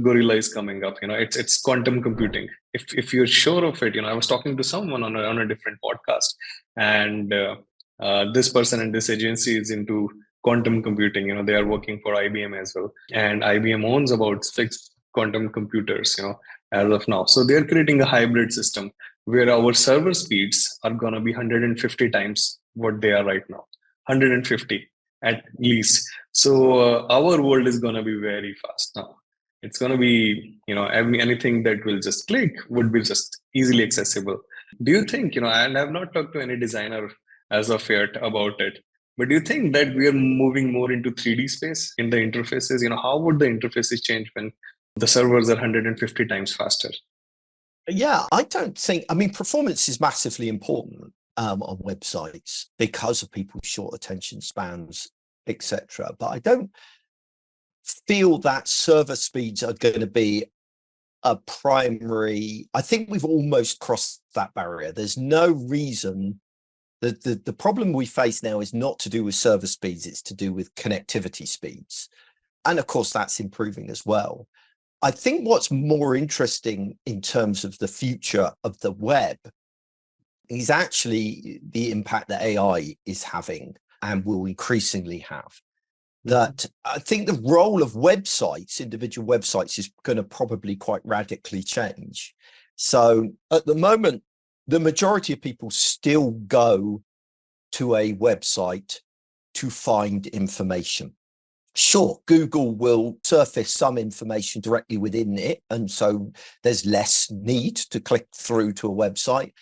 gorilla is coming up. It's quantum computing. If you're sure of it, I was talking to someone on a different podcast, and this person and this agency is into quantum computing. They are working for IBM as well, and IBM owns about 6 quantum computers. As of now, so they're creating a hybrid system where our server speeds are gonna be 150 times what they are right now, 150 at least. So our world is gonna be very fast now. It's gonna be, anything that will just click would be just easily accessible. Do you think, and I've not talked to any designer as of yet about it, but do you think that we are moving more into 3D space in the interfaces? How would the interfaces change when the servers are 150 times faster? Yeah, I don't think, I mean, performance is massively important on websites because of people's short attention spans, etc. But I don't feel that server speeds are going to be a primary. I think we've almost crossed that barrier. There's no reason that the problem we face now is not to do with server speeds, it's to do with connectivity speeds. And of course, that's improving as well. I think what's more interesting in terms of the future of the web is actually the impact that AI is having and will increasingly have. That I think the role of websites, individual websites, is going to probably quite radically change. So at the moment, the majority of people still go to a website to find information. Sure, Google will surface some information directly within it, and so there's less need to click through to a website.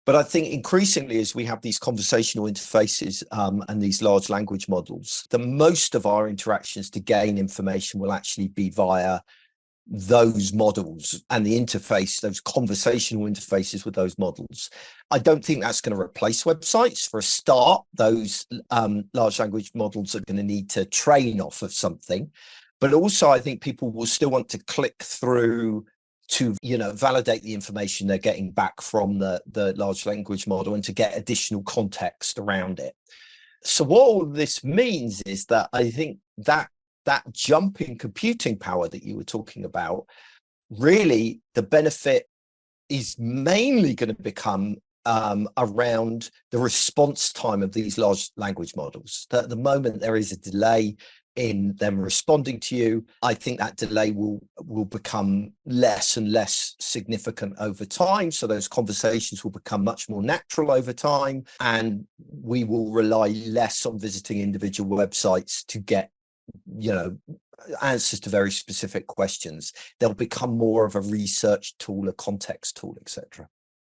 But I think increasingly, as we have these conversational interfaces and these large language models, the most of our interactions to gain information will actually be via those models and the interface, those conversational interfaces with those models. I don't think that's going to replace websites. For a start, those large language models are going to need to train off of something. But also, I think people will still want to click through to, validate the information they're getting back from the large language model and to get additional context around it. So what all this means is that I think that jump in computing power that you were talking about, really the benefit is mainly going to become around the response time of these large language models. That at the moment there is a delay in them responding to you. I think that delay will become less and less significant over time. So those conversations will become much more natural over time, and we will rely less on visiting individual websites to get answers to very specific questions. They'll become more of a research tool, a context tool, etc.